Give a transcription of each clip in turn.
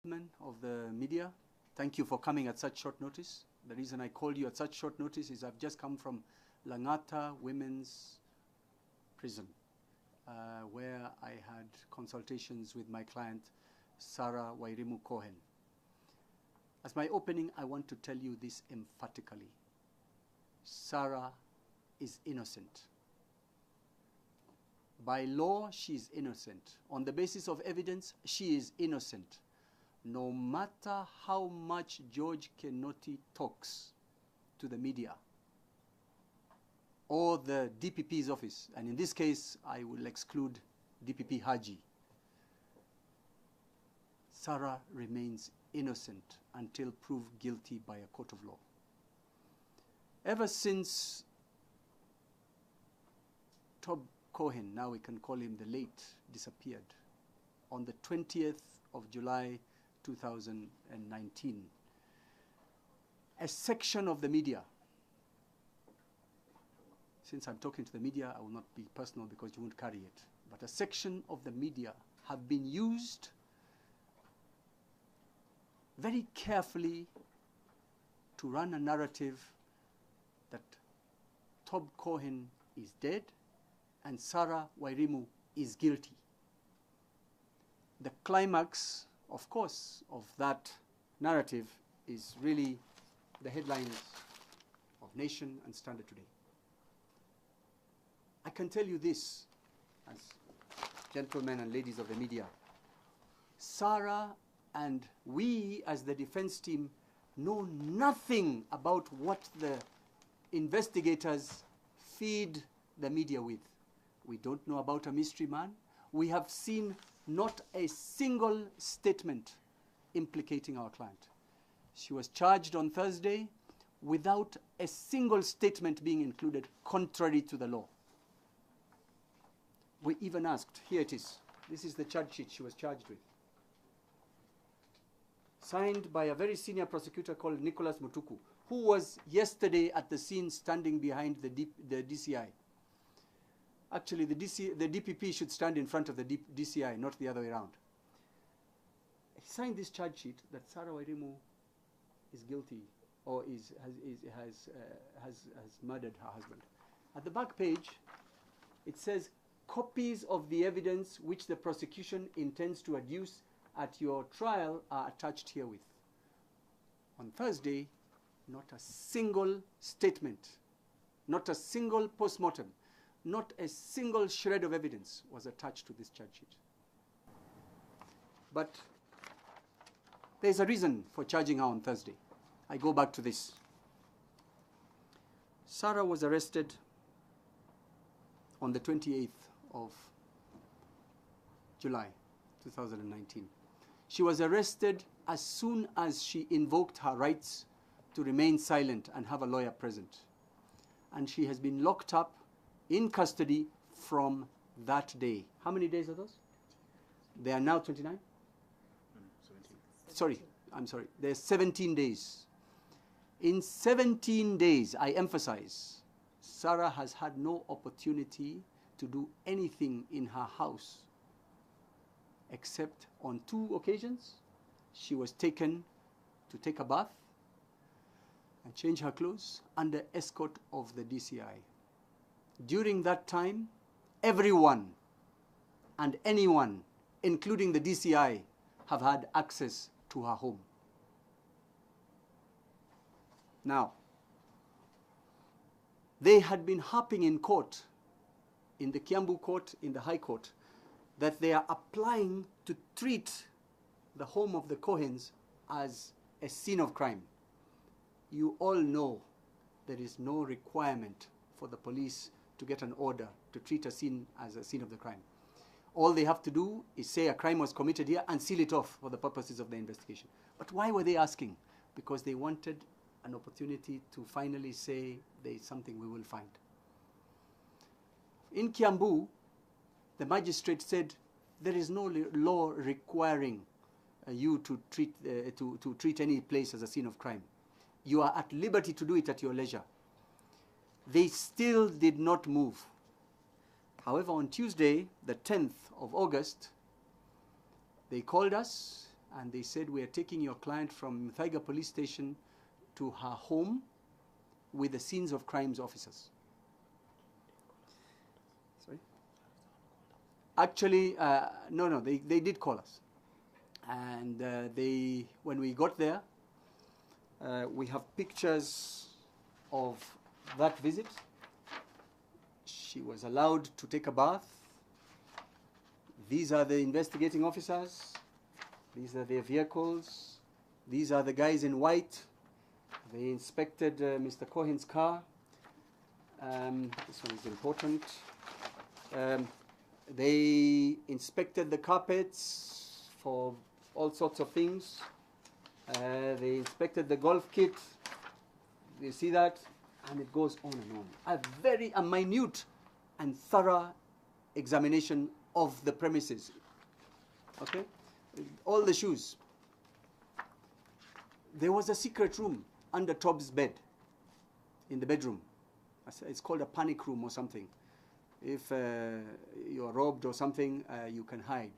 gentlemen of the media, thank you for coming at such short notice. The reason I called you at such short notice is I've just come from Langata Women's Prison, where I had consultations with my client, Sarah Wairimu Cohen. As my opening, I want to tell you this emphatically. Sarah is innocent. By law, she is innocent. On the basis of evidence, she is innocent. No matter how much George Kinoti talks to the media or the DPP's office, and in this case, I will exclude DPP Haji, Sarah remains innocent until proved guilty by a court of law. Ever since Tob Cohen, now we can call him the late, disappeared on the 20th of July 2019, a section of the media, since I'm talking to the media, I will not be personal because you won't carry it, but a section of the media have been used very carefully to run a narrative that Tob Cohen is dead and Sarah Wairimu is guilty. The climax, of course, of that narrative is really the headlines of Nation and Standard today. I can tell you this, as gentlemen and ladies of the media, Sarah and we as the defense team know nothing about what the investigators feed the media with. We don't know about a mystery man. We have seen not a single statement implicating our client. She was charged on Thursday without a single statement being included contrary to the law. We even asked, here it is, this is the charge sheet she was charged with, signed by a very senior prosecutor called Nicholas Mutuku, who was yesterday at the scene standing behind the DCI. Actually, the DPP should stand in front of the DCI, not the other way around. He signed this charge sheet that Sarah Wairimu is guilty or has murdered her husband. At the back page, it says, copies of the evidence which the prosecution intends to adduce at your trial are attached herewith. On Thursday, not a single statement, not a single postmortem, not a single shred of evidence was attached to this charge sheet. But there's a reason for charging her on Thursday. I go back to this. Sarah was arrested on the 28th of July 2019. She was arrested as soon as she invoked her rights to remain silent and have a lawyer present. And she has been locked up in custody from that day. How many days are those? They are now 29? 17. Sorry, I'm sorry. They're 17 days. In 17 days, I emphasize, Sarah has had no opportunity to do anything in her house except on 2 occasions. She was taken to take a bath and change her clothes under escort of the DCI. During that time, everyone and anyone, including the DCI, have had access to her home. Now, they had been harping in court, in the Kiambu court, in the High Court, that they are applying to treat the home of the Cohens as a scene of crime. You all know there is no requirement for the police to get an order to treat a scene as a scene of the crime. All they have to do is say a crime was committed here and seal it off for the purposes of the investigation. But why were they asking? Because they wanted an opportunity to finally say there is something we will find. In Kiambu, the magistrate said there is no law requiring you to treat any place as a scene of crime. You are at liberty to do it at your leisure. They still did not move. However, on Tuesday, the 10th of August, they called us and they said, we are taking your client from Thaiga police station to her home with the scenes of crimes officers. Sorry? Actually, no, they did call us. And when we got there, we have pictures of that visit. She was allowed to take a bath. These are the investigating officers. These are their vehicles. These are the guys in white. They inspected Mr. Cohen's car. This one is important. They inspected the carpets for all sorts of things. They inspected the golf kit. You see that? And it goes on and on. A minute and thorough examination of the premises. Okay? All the shoes. There was a secret room under Tob's bed, in the bedroom. It's called a panic room or something. If you're robbed or something, you can hide.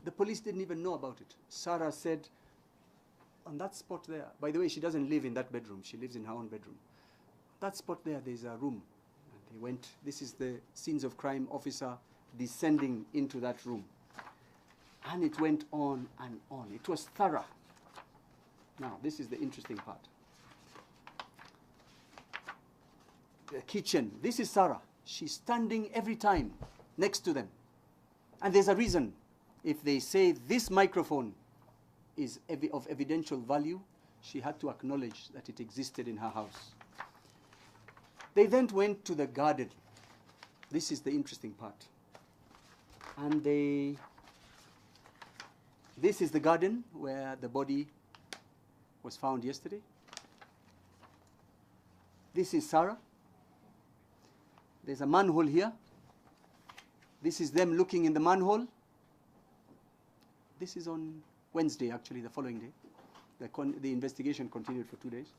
The police didn't even know about it. Sarah said, on that spot there, by the way, she doesn't live in that bedroom. She lives in her own bedroom. That spot there's a room. And they went, this is the scenes of crime officer descending into that room. And it went on and on. It was thorough. Now, this is the interesting part. The kitchen. This is Sarah. She's standing every time next to them. And there's a reason. If they say this microphone is of evidential value, she had to acknowledge that it existed in her house. They then went to the garden. This is the interesting part. And this is the garden where the body was found yesterday. This is Sarah. There's a manhole here. This is them looking in the manhole. This is on Wednesday, actually, the following day. The investigation continued for 2 days.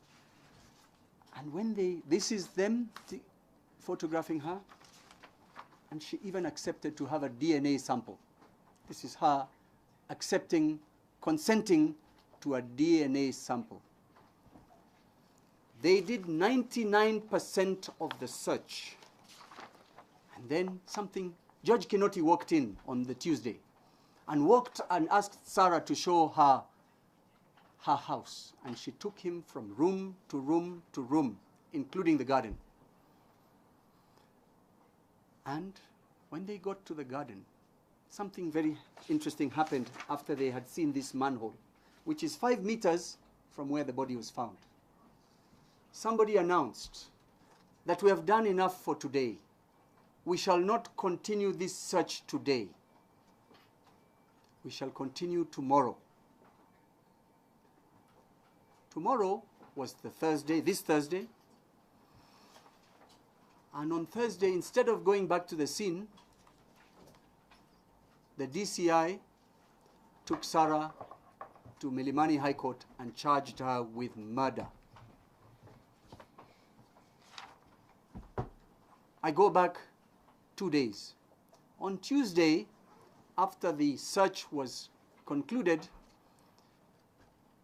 And this is them photographing her, and she even accepted to have a DNA sample. This is her consenting to a DNA sample. They did 99% of the search. And then Judge Kinoti walked in on the Tuesday and asked Sarah to show her house. And she took him from room to room to room, including the garden. And when they got to the garden, something very interesting happened after they had seen this manhole, which is 5 meters from where the body was found. Somebody announced that we have done enough for today. We shall not continue this search today. We shall continue tomorrow. Tomorrow was this Thursday. And on Thursday, instead of going back to the scene, the DCI took Sarah to Milimani High Court and charged her with murder. I go back 2 days. On Tuesday, after the search was concluded,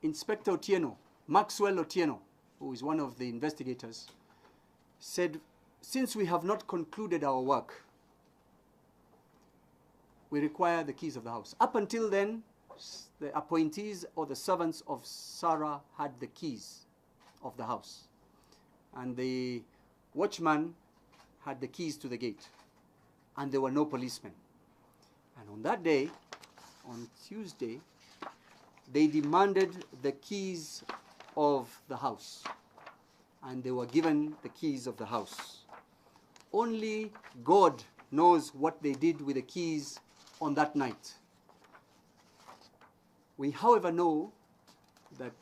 Inspector Otieno, Maxwell Otieno, who is one of the investigators, said, since we have not concluded our work, we require the keys of the house. Up until then, the appointees or the servants of Sarah had the keys of the house. And the watchman had the keys to the gate. And there were no policemen. And on that day, on Tuesday, they demanded the keys of the house. And they were given the keys of the house. Only God knows what they did with the keys on that night. We, however, know that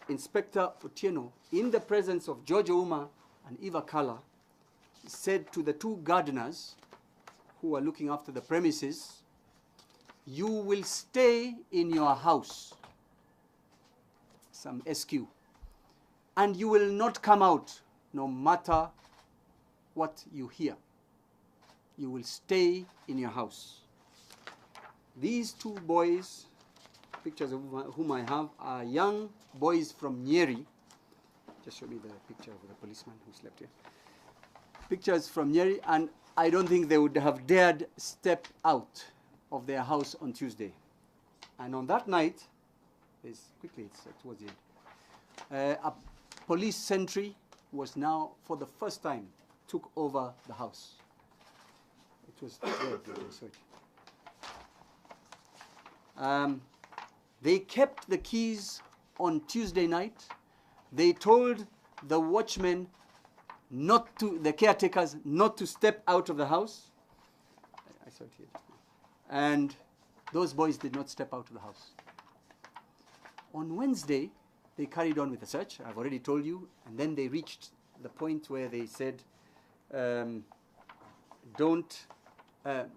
Inspector Otieno, in the presence of George Ouma and Eva Kala, said to the 2 gardeners who were looking after the premises, you will stay in your house, some SQ, and you will not come out no matter what you hear. You will stay in your house. These 2 boys pictures of whom I have are young boys from Nyeri. Just show me the picture of the policeman who slept here. Pictures from Nyeri, and I don't think they would have dared step out of their house on Tuesday. And on that night, quickly, it's towards the end, a police sentry was now, for the first time, took over the house. It was they kept the keys on Tuesday night. They told the watchmen the caretakers not to step out of the house. I saw it here. And those boys did not step out of the house. On Wednesday, they carried on with the search. I've already told you. And then they reached the point where they said, we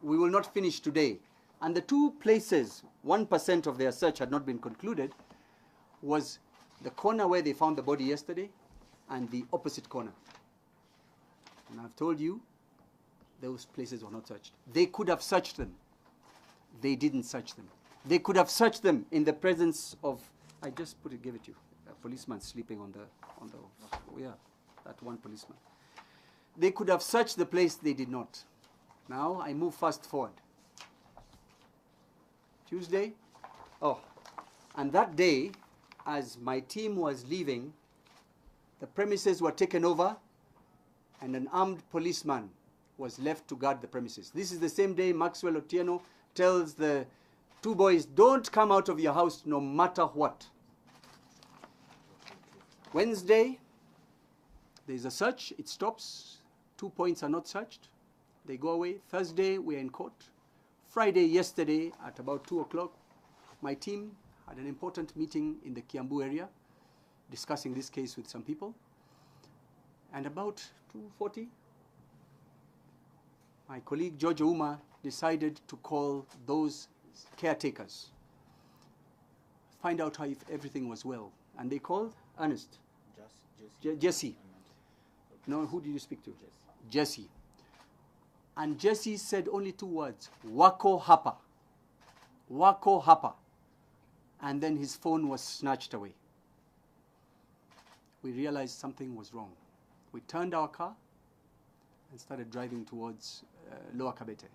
will not finish today. And the two places, 1% of their search had not been concluded, was the corner where they found the body yesterday and the opposite corner. And I've told you, those places were not searched. They could have searched them. They didn't search them. They could have searched them in the presence of, I just gave it to you, a policeman sleeping on that one policeman. They could have searched the place, they did not. Now I move fast forward. Tuesday, and that day, as my team was leaving, the premises were taken over and an armed policeman was left to guard the premises. This is the same day Maxwell Otieno tells the two boys, don't come out of your house no matter what. Wednesday, there's a search, it stops. 2 points are not searched. They go away. Thursday, we're in court. Friday, yesterday, at about 2 o'clock, my team had an important meeting in the Kiambu area, discussing this case with some people. And about 2:40, my colleague George Ouma decided to call those caretakers, find out if everything was well. And they called Ernest. Jesse. No, who did you speak to? Jesse. And Jesse said only 2 words, Wako Hapa. Wako Hapa. And then his phone was snatched away. We realized something was wrong. We turned our car and started driving towards Lower Kabete.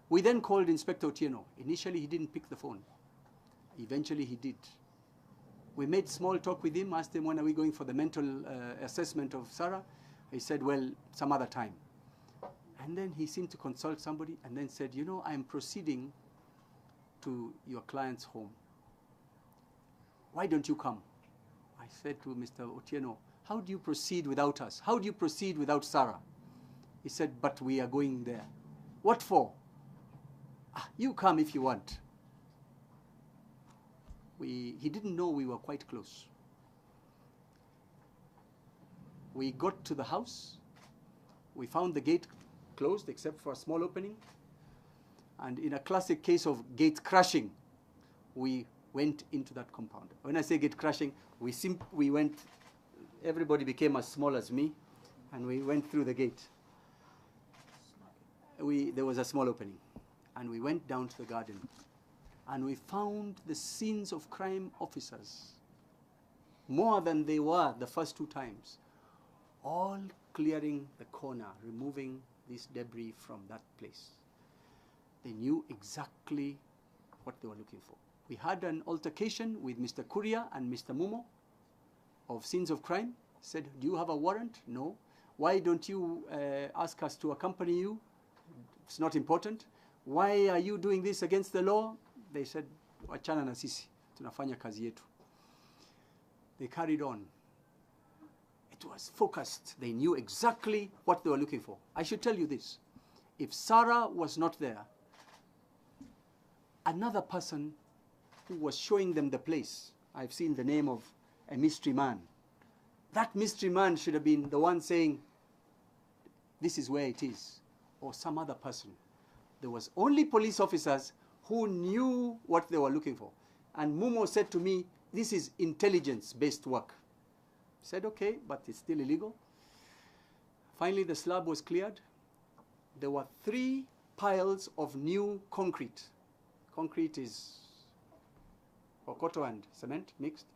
We then called Inspector Otieno. Initially, he didn't pick the phone. Eventually, he did. We made small talk with him, asked him, when are we going for the mental assessment of Sarah? He said, well, some other time. And then he seemed to consult somebody and then said, you know, I'm proceeding to your client's home. Why don't you come? I said to Mr. Otieno, how do you proceed without us? How do you proceed without Sarah? He said, but we are going there. What for? You come if you want. He didn't know we were quite close. We got to the house. We found the gate closed except for a small opening. And in a classic case of gate crashing, we went into that compound. When I say gate crashing, we went, everybody became as small as me, and we went through the gate. There was a small opening, and we went down to the garden, and we found the scenes of crime officers, more than they were the first 2 times, all clearing the corner, removing this debris from that place. They knew exactly what they were looking for. We had an altercation with Mr. Kuria and Mr. Mumo of scenes of crime. Said, do you have a warrant? No. Why don't you ask us to accompany you? It's not important. Why are you doing this against the law? They said, wachana na sisi, tunafanya kazi yetu. They carried on. It was focused. They knew exactly what they were looking for. I should tell you this. If Sarah was not there, another person who was showing them the place, I've seen the name of a mystery man. That mystery man should have been the one saying, this is where it is, or some other person. There was only police officers who knew what they were looking for. And Mumo said to me, this is intelligence-based work. I said, okay, but it's still illegal. Finally, the slab was cleared. There were 3 piles of new concrete. Concrete is kokoto and cement mixed.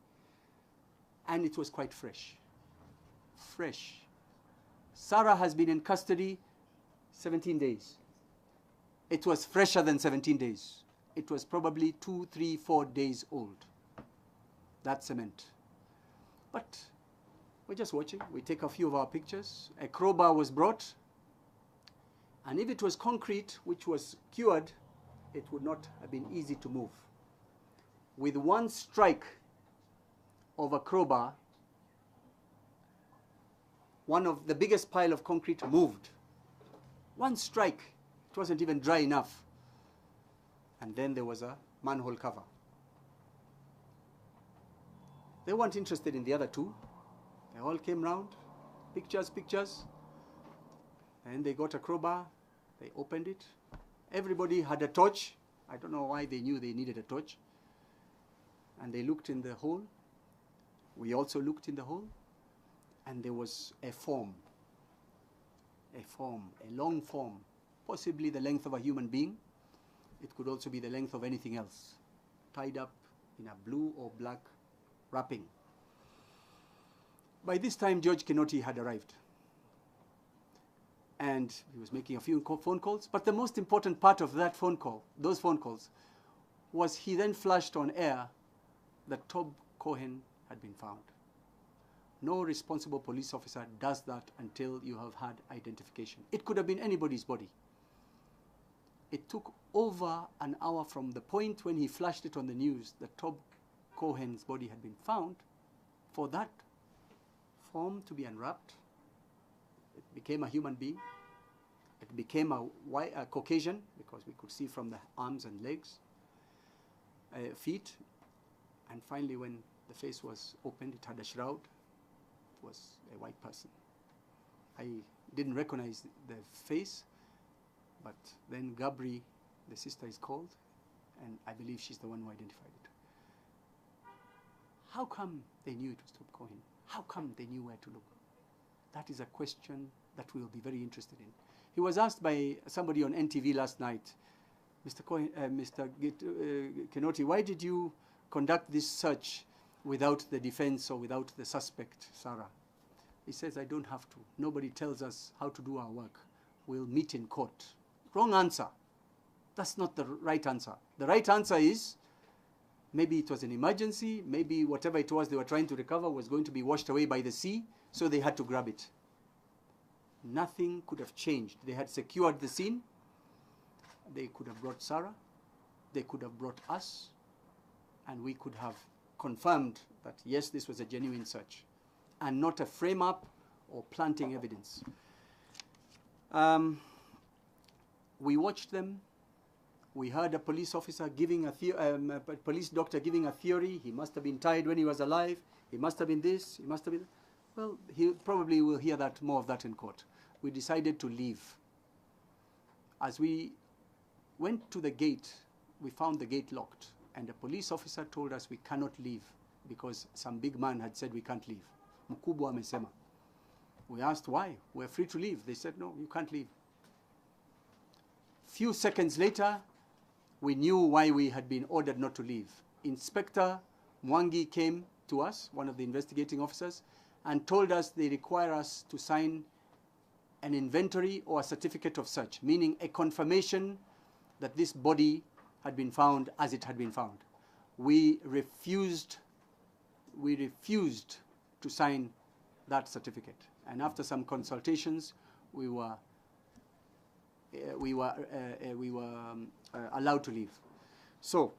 And it was quite fresh. Fresh. Sarah has been in custody 17 days. It was fresher than 17 days. It was probably 2, 3, 4 days old. That cement. But we're just watching. We take a few of our pictures. A crowbar was brought. And if it was concrete, which was cured, it would not have been easy to move. With one strike of a crowbar, one of the biggest pile of concrete moved. One strike. It wasn't even dry enough. And then there was a manhole cover. They weren't interested in the other two. They all came round. Pictures, pictures. And they got a crowbar. They opened it. Everybody had a torch. I don't know why they knew they needed a torch. And they looked in the hole. We also looked in the hole. And there was a form. A form, a long form, possibly the length of a human being. It could also be the length of anything else, tied up in a blue or black wrapping. By this time, George Kinoti had arrived. And he was making a few phone calls. But the most important part of that phone call, those phone calls, was he then flashed on air that Tob Cohen had been found. No responsible police officer does that until you have had identification. It could have been anybody's body. It took over an hour from the point when he flashed it on the news that Tob Cohen's body had been found for that form to be unwrapped. It became a human being. It became a Caucasian, because we could see from the arms and legs, feet. And finally, when the face was opened, it had a shroud. It was a white person. I didn't recognize the face, but then Gabri, the sister, is called, and I believe she's the one who identified it. How come they knew it was Tob Cohen? How come they knew where to look? That is a question that we will be very interested in. He was asked by somebody on NTV last night, Mr. Cohen, Kinoti, why did you conduct this search without the defense or without the suspect, Sarah? He says, I don't have to. Nobody tells us how to do our work. We'll meet in court. Wrong answer. That's not the right answer. The right answer is, maybe it was an emergency, maybe whatever it was they were trying to recover was going to be washed away by the sea, so they had to grab it. Nothing could have changed. They had secured the scene. They could have brought Sarah. They could have brought us. And we could have confirmed that, yes, this was a genuine search and not a frame-up or planting evidence. We watched them. We heard a police officer giving a police doctor giving a theory. He must have been tied when he was alive. He must have been this. He must have been... Well, he probably will hear that more of that in court. We decided to leave. As we went to the gate, we found the gate locked. And a police officer told us we cannot leave because some big man had said we can't leave. Mkubwa amesema. We asked why. We're free to leave. They said, no, you can't leave. Few seconds later, we knew why we had been ordered not to leave. Inspector Mwangi came to us, one of the investigating officers, and told us they require us to sign an inventory or a certificate of search, meaning a confirmation that this body had been found as it had been found. We refused to sign that certificate. And after some consultations, we were allowed to leave. So,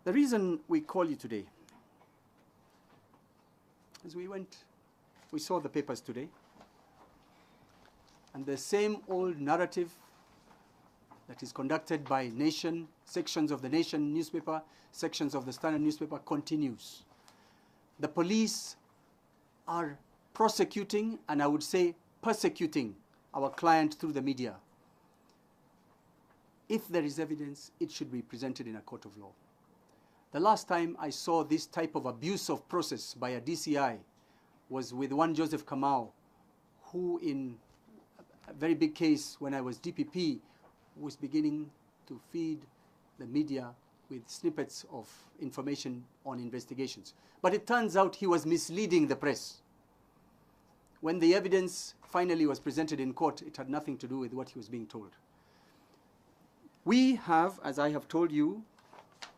the reason we call you today, as we saw the papers today, and the same old narrative that is conducted by Nation, sections of the Nation newspaper, sections of the Standard newspaper continues. The police are prosecuting, and I would say persecuting, our client through the media. If there is evidence, it should be presented in a court of law. The last time I saw this type of abuse of process by a DCI was with one Joseph Kamau, who in a very big case when I was DPP was beginning to feed the media with snippets of information on investigations. But it turns out he was misleading the press. When the evidence finally was presented in court, it had nothing to do with what he was being told. We have, as I have told you,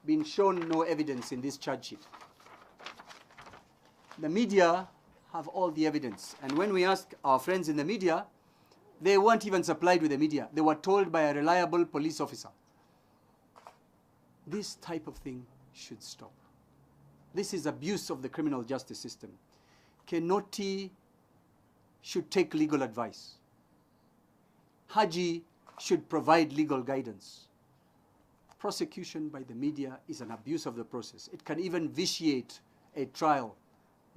been shown no evidence in this charge sheet. The media have all the evidence. And when we ask our friends in the media, they weren't even supplied with the media. They were told by a reliable police officer. This type of thing should stop. This is abuse of the criminal justice system. Kenoti should take legal advice. Haji should provide legal guidance. Prosecution by the media is an abuse of the process. It can even vitiate a trial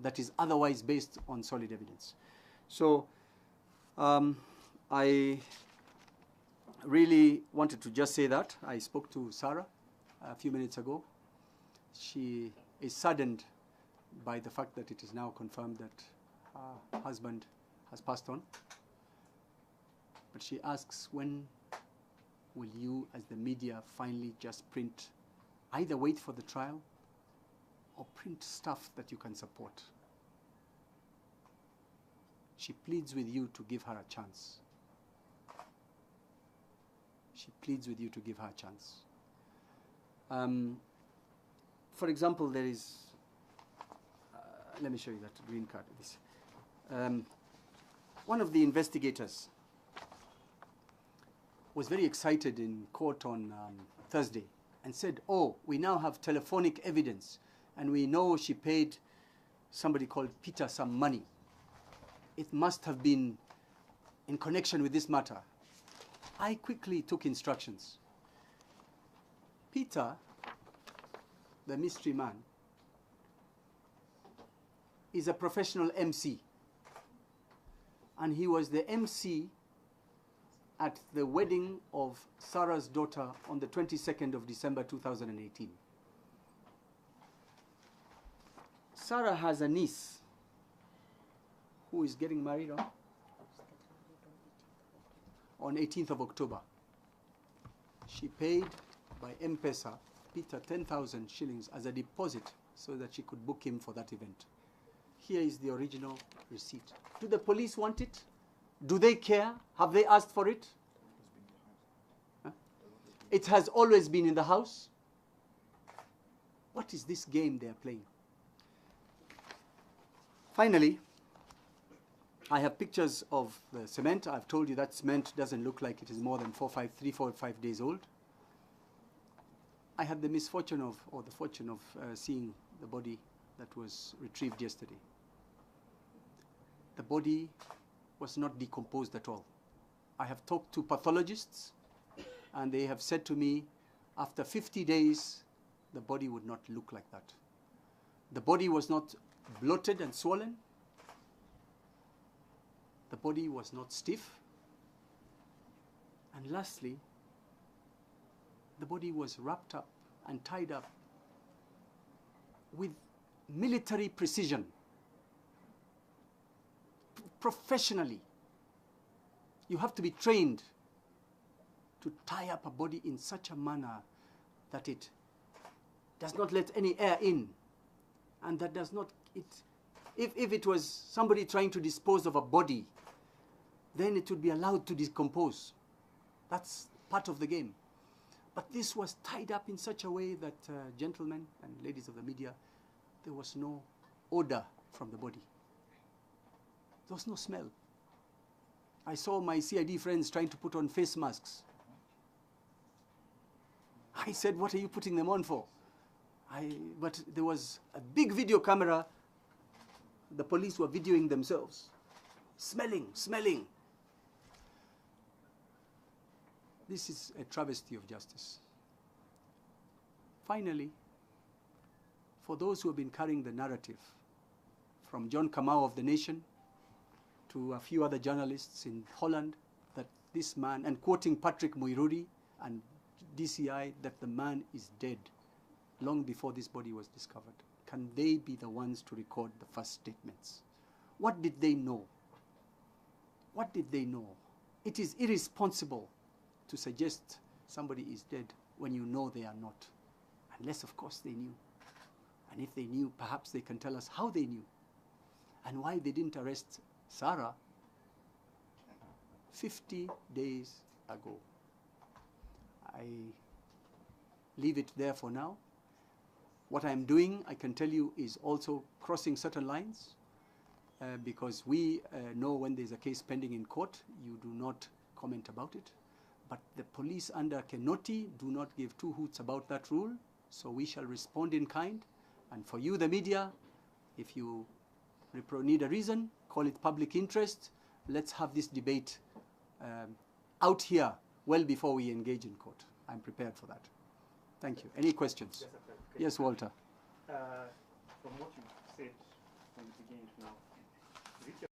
that is otherwise based on solid evidence. So I really wanted to just say that. I spoke to Sarah a few minutes ago. She is saddened by the fact that it is now confirmed that her husband has passed on. But she asks, when will you, as the media, finally just print, either wait for the trial or print stuff that you can support? She pleads with you to give her a chance. She pleads with you to give her a chance. For example, there is, let me show you that green card. This. One of the investigators was very excited in court on Thursday and said, oh, we now have telephonic evidence and we know she paid somebody called Peter some money. It must have been in connection with this matter. I quickly took instructions. Peter, the mystery man, is a professional MC. And he was the MC at the wedding of Sarah's daughter on the 22nd of December 2018. Sarah has a niece who is getting married on 18th of October. She paid by M-Pesa Peter 10,000 shillings as a deposit so that she could book him for that event. Here is the original receipt. Do the police want it? Do they care? Have they asked for it? Huh? It has always been in the house. What is this game they are playing? Finally, I have pictures of the cement. I've told you that cement doesn't look like it is more than 3, 4, 5 days old. I had the misfortune of, or the fortune of seeing the body that was retrieved yesterday. The body was not decomposed at all. I have talked to pathologists and they have said to me, after 50 days, the body would not look like that. The body was not bloated and swollen. The body was not stiff. And lastly, the body was wrapped up and tied up with military precision, professionally. You have to be trained to tie up a body in such a manner that it does not let any air in, and that does not, if it was somebody trying to dispose of a body, then it would be allowed to decompose. That's part of the game. But this was tied up in such a way that, gentlemen and ladies of the media, there was no odor from the body. There was no smell. I saw my CID friends trying to put on face masks. I said, what are you putting them on for? But there was a big video camera. The police were videoing themselves. Smelling. This is a travesty of justice. Finally, for those who have been carrying the narrative, from John Kamau of The Nation to a few other journalists in Holland, that this man, and quoting Patrick Muiruri and DCI, that the man is dead long before this body was discovered. Can they be the ones to record the first statements? What did they know? What did they know? It is irresponsible to suggest somebody is dead when you know they are not. Unless, of course, they knew. And if they knew, perhaps they can tell us how they knew and why they didn't arrest Sarah 50 days ago. I leave it there for now. What I'm doing, I can tell you, is also crossing certain lines because we know when there's a case pending in court, you do not comment about it. But the police under Kenoti do not give two hoots about that rule, so we shall respond in kind. And for you, the media, if you need a reason, call it public interest. Let's have this debate out here well before we engage in court. I'm prepared for that. Thank you. Any questions? Yes, Walter. From what you said from the beginning to now, is it your